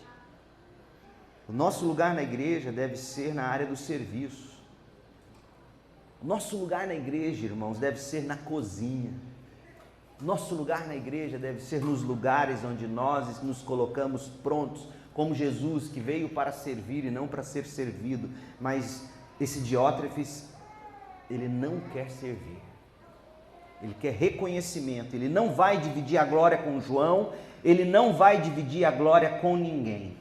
O nosso lugar na igreja deve ser na área do serviço. O nosso lugar na igreja, irmãos, deve ser na cozinha. Nosso lugar na igreja deve ser nos lugares onde nós nos colocamos prontos, como Jesus, que veio para servir e não para ser servido. Mas esse Diótrefes, ele não quer servir. Ele quer reconhecimento. Ele não vai dividir a glória com João, ele não vai dividir a glória com ninguém.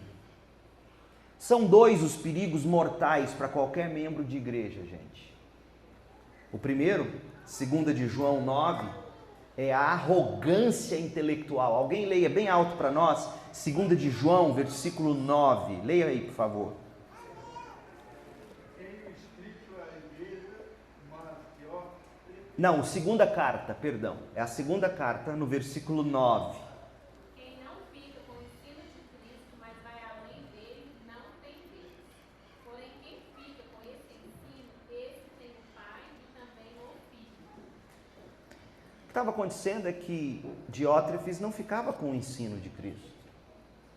São dois os perigos mortais para qualquer membro de igreja, gente. O primeiro, 2 de João 9, é a arrogância intelectual. Alguém leia bem alto para nós, 2 de João, versículo 9. Leia aí, por favor. Não, segunda carta, perdão. É a segunda carta, no versículo 9. Quem não fica com o ensino de Cristo, mas vai além dele, não tem Deus. Porém, quem fica com esse ensino, esse tem o Pai e também o Filho. O que estava acontecendo é que Diótrefes não ficava com o ensino de Cristo.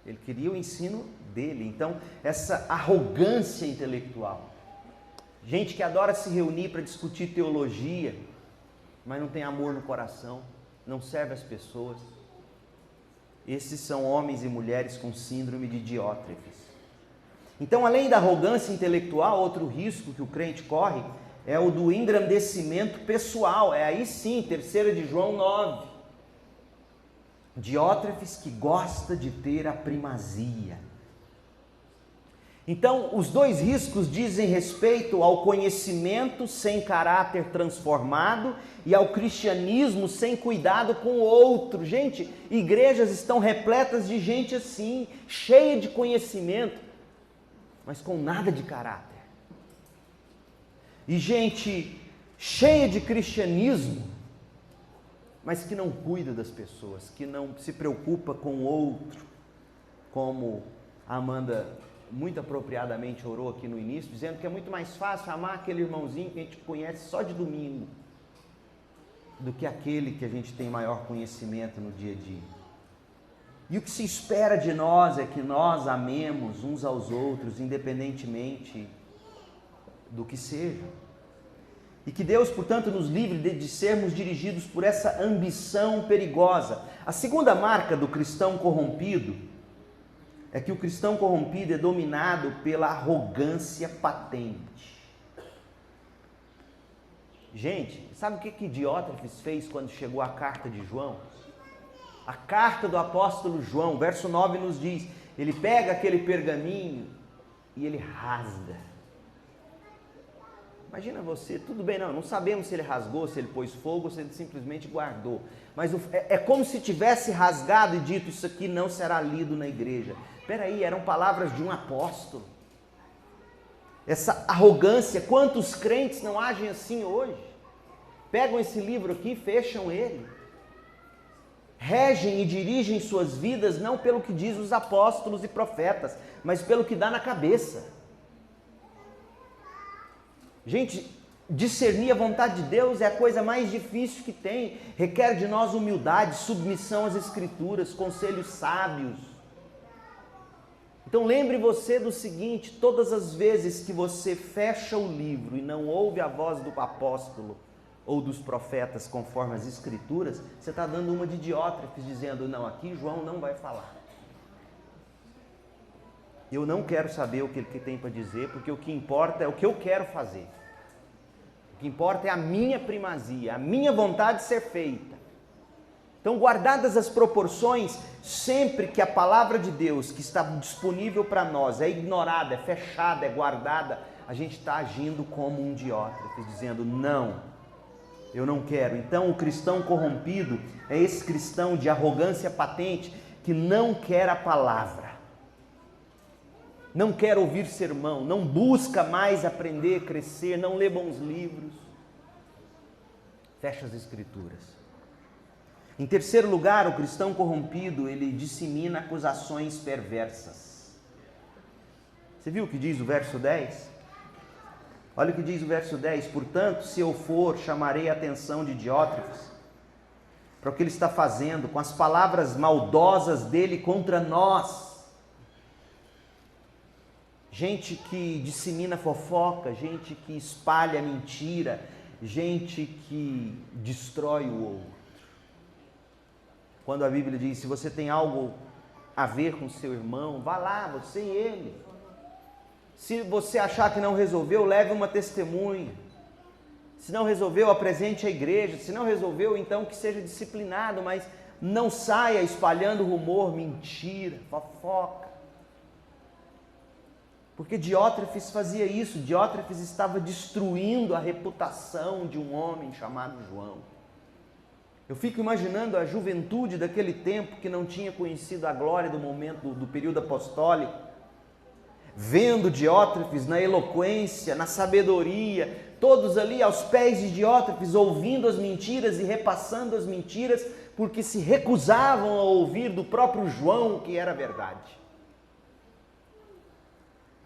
Ele queria o ensino dele. Então, essa arrogância intelectual. Gente que adora se reunir para discutir teologia, mas não tem amor no coração, não serve as pessoas. Esses são homens e mulheres com síndrome de Diótrefes. Então, além da arrogância intelectual, outro risco que o crente corre é o do engrandecimento pessoal. É aí sim, 3 de João 9. Diótrefes que gosta de ter a primazia. Então, os dois riscos dizem respeito ao conhecimento sem caráter transformado e ao cristianismo sem cuidado com o outro. Gente, igrejas estão repletas de gente assim, cheia de conhecimento, mas com nada de caráter. E gente cheia de cristianismo, mas que não cuida das pessoas, que não se preocupa com o outro, como a Amanda muito apropriadamente orou aqui no início, dizendo que é muito mais fácil amar aquele irmãozinho que a gente conhece só de domingo, do que aquele que a gente tem maior conhecimento no dia a dia. E o que se espera de nós é que nós amemos uns aos outros, independentemente do que seja. E que Deus, portanto, nos livre de sermos dirigidos por essa ambição perigosa. A segunda marca do cristão corrompido é que o cristão corrompido é dominado pela arrogância patente. Gente, sabe o que Diótrefes fez quando chegou a carta de João? A carta do apóstolo João, verso 9 nos diz, ele pega aquele pergaminho e ele rasga. Imagina você, tudo bem, não sabemos se ele rasgou, se ele pôs fogo ou se ele simplesmente guardou. Mas é como se tivesse rasgado e dito, isso aqui não será lido na igreja. Peraí, eram palavras de um apóstolo. Essa arrogância, quantos crentes não agem assim hoje? Pegam esse livro aqui, fecham ele. Regem e dirigem suas vidas não pelo que diz os apóstolos e profetas, mas pelo que dá na cabeça. Gente, discernir a vontade de Deus é a coisa mais difícil que tem. Requer de nós humildade, submissão às Escrituras, conselhos sábios. Então lembre você do seguinte, todas as vezes que você fecha o livro e não ouve a voz do apóstolo ou dos profetas conforme as Escrituras, você está dando uma de Diótrefes, dizendo, não, aqui João não vai falar. Eu não quero saber o que ele tem para dizer, porque o que importa é o que eu quero fazer. O que importa é a minha primazia, a minha vontade de ser feita. Então, guardadas as proporções, sempre que a palavra de Deus que está disponível para nós é ignorada, é fechada, é guardada, a gente está agindo como um Diótrefes, dizendo, não, eu não quero. Então, o cristão corrompido é esse cristão de arrogância patente que não quer a palavra. Não quer ouvir sermão, não busca mais aprender, crescer, não lê bons livros. Fecha as Escrituras. Em terceiro lugar, o cristão corrompido, ele dissemina acusações perversas. Você viu o que diz o verso 10? Olha o que diz o verso 10. Portanto, se eu for, chamarei a atenção de Diótrefes para o que ele está fazendo com as palavras maldosas dele contra nós. Gente que dissemina fofoca, gente que espalha mentira, gente que destrói o outro. Quando a Bíblia diz, se você tem algo a ver com seu irmão, vá lá, você e ele. Se você achar que não resolveu, leve uma testemunha. Se não resolveu, apresente a igreja. Se não resolveu, então que seja disciplinado, mas não saia espalhando rumor, mentira, fofoca. Porque Diótrefes fazia isso, Diótrefes estava destruindo a reputação de um homem chamado João. Eu fico imaginando a juventude daquele tempo que não tinha conhecido a glória do momento, do período apostólico, vendo Diótrefes na eloquência, na sabedoria, todos ali aos pés de Diótrefes, ouvindo as mentiras e repassando as mentiras, porque se recusavam a ouvir do próprio João o que era verdade.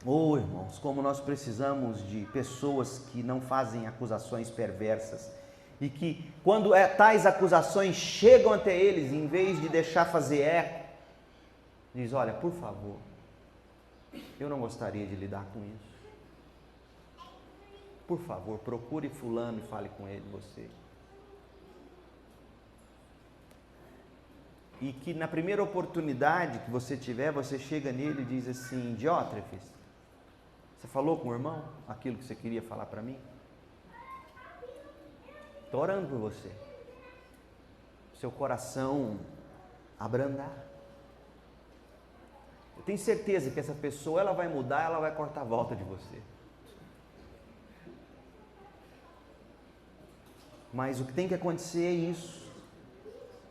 Oh, irmãos, como nós precisamos de pessoas que não fazem acusações perversas e que, quando tais acusações chegam até eles, em vez de deixar fazer eco, diz, olha, por favor, eu não gostaria de lidar com isso. Por favor, procure fulano e fale com ele, você. E que na primeira oportunidade que você tiver, você chega nele e diz assim, Diótrefes, Você falou com o irmão aquilo que você queria falar para mim? Estou orando por você. Seu coração abrandar. Eu tenho certeza que essa pessoa, ela vai mudar, ela vai cortar a volta de você. Mas o que tem que acontecer é isso.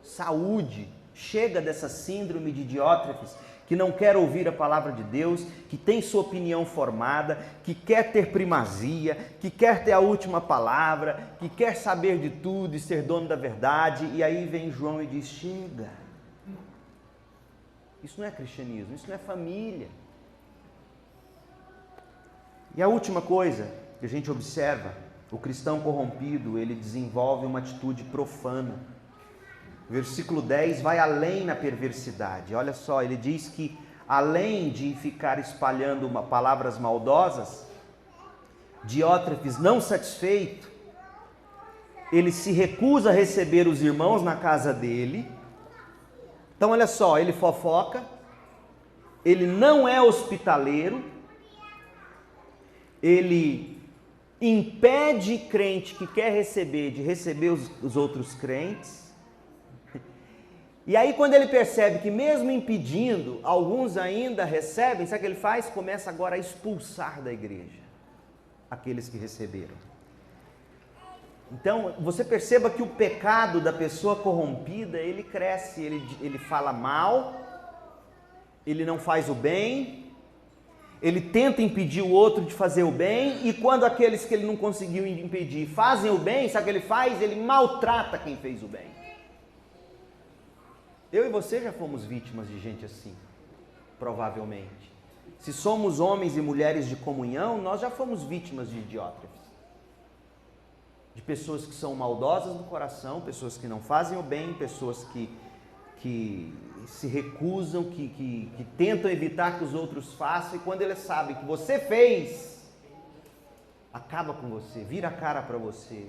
Saúde. Chega dessa síndrome de Diótrefes, que não quer ouvir a palavra de Deus, que tem sua opinião formada, que quer ter primazia, que quer ter a última palavra, que quer saber de tudo e ser dono da verdade. E aí vem João e diz: chega. Isso não é cristianismo, isso não é família. E a última coisa que a gente observa, o cristão corrompido, ele desenvolve uma atitude profana. O versículo 10 vai além na perversidade. Olha só, ele diz que além de ficar espalhando palavras maldosas, Diótrefes, não satisfeito, ele se recusa a receber os irmãos na casa dele. Então olha só, ele fofoca, ele não é hospitaleiro, ele impede crente que quer receber de receber os outros crentes. E aí quando ele percebe que mesmo impedindo, alguns ainda recebem, sabe o que ele faz? Começa agora a expulsar da igreja aqueles que receberam. Então você perceba que o pecado da pessoa corrompida, ele cresce, ele fala mal, ele não faz o bem, ele tenta impedir o outro de fazer o bem, e quando aqueles que ele não conseguiu impedir fazem o bem, sabe o que ele faz? Ele maltrata quem fez o bem. Eu e você já fomos vítimas de gente assim, provavelmente. Se somos homens e mulheres de comunhão, nós já fomos vítimas de Diótrefes. De pessoas que são maldosas no coração, pessoas que não fazem o bem, pessoas que se recusam, que tentam evitar que os outros façam, e quando eles sabem que você fez, acaba com você, vira a cara para você,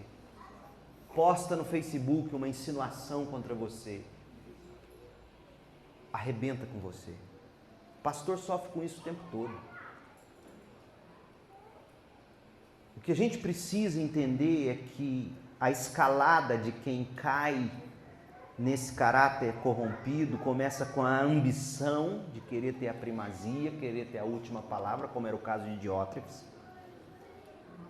posta no Facebook uma insinuação contra você, arrebenta com você. O pastor sofre com isso o tempo todo. O que a gente precisa entender é que a escalada de quem cai nesse caráter corrompido começa com a ambição de querer ter a primazia, querer ter a última palavra, como era o caso de Diótrefes.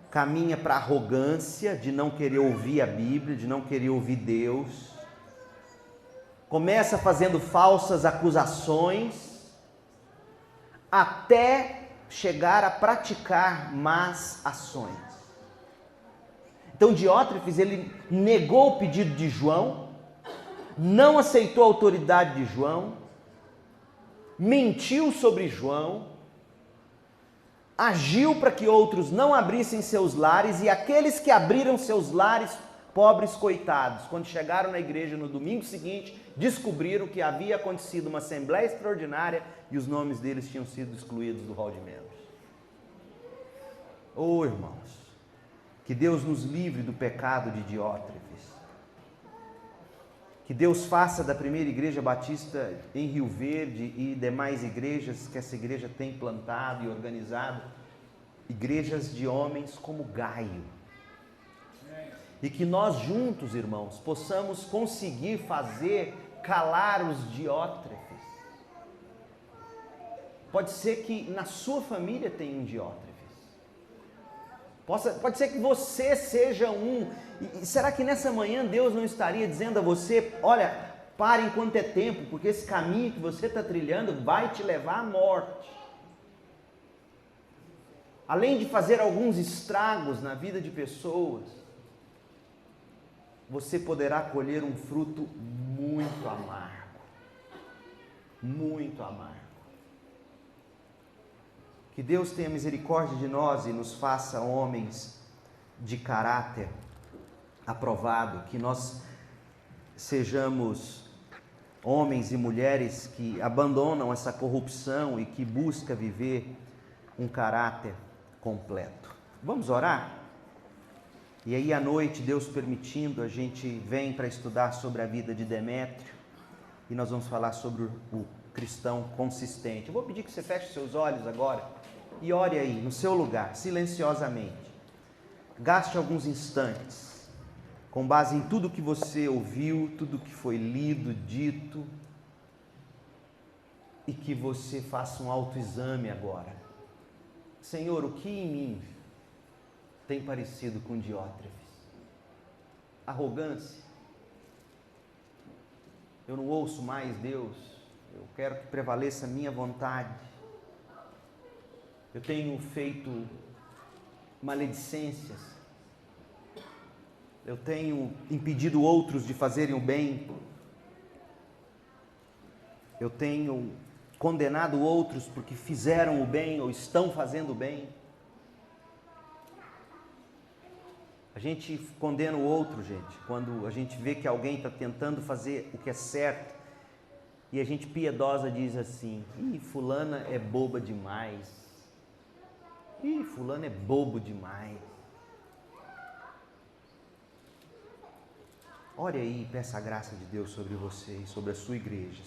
Caminha para a arrogância de não querer ouvir a Bíblia, de não querer ouvir Deus. Começa fazendo falsas acusações até chegar a praticar más ações. Então Diótrefes, ele negou o pedido de João, não aceitou a autoridade de João, mentiu sobre João, agiu para que outros não abrissem seus lares, e aqueles que abriram seus lares, pobres coitados, quando chegaram na igreja no domingo seguinte, descobriram que havia acontecido uma assembleia extraordinária e os nomes deles tinham sido excluídos do hall de membros. Oh, irmãos, que Deus nos livre do pecado de Diótrefes. Que Deus faça da primeira igreja batista em Rio Verde e demais igrejas que essa igreja tem plantado e organizado, igrejas de homens como Gaio. E que nós juntos, irmãos, possamos conseguir fazer calar os Diótrefes. Pode ser que na sua família tenha um Diótrefes. Pode ser que você seja um. E será que nessa manhã Deus não estaria dizendo a você: olha, para enquanto é tempo, porque esse caminho que você está trilhando vai te levar à morte. Além de fazer alguns estragos na vida de pessoas, você poderá colher um fruto muito amargo. Muito amargo. Que Deus tenha misericórdia de nós e nos faça homens de caráter aprovado, que nós sejamos homens e mulheres que abandonam essa corrupção e que buscam viver um caráter completo. Vamos orar? E aí à noite, Deus permitindo, a gente vem para estudar sobre a vida de Demétrio e nós vamos falar sobre o cristão consistente. Eu vou pedir que você feche seus olhos agora. E ore aí, no seu lugar, silenciosamente. Gaste alguns instantes, com base em tudo que você ouviu, tudo que foi lido, dito, e que você faça um autoexame agora. Senhor, o que em mim tem parecido com Diótrefes? Arrogância? Eu não ouço mais Deus, eu quero que prevaleça a minha vontade. Eu tenho feito maledicências, eu tenho impedido outros de fazerem o bem, eu tenho condenado outros porque fizeram o bem ou estão fazendo o bem. A gente condena o outro, gente, quando a gente vê que alguém está tentando fazer o que é certo e a gente piedosa diz assim: ih, fulana é boba demais, ih, fulano é bobo demais. Ore aí e peça a graça de Deus sobre você e sobre a sua igreja.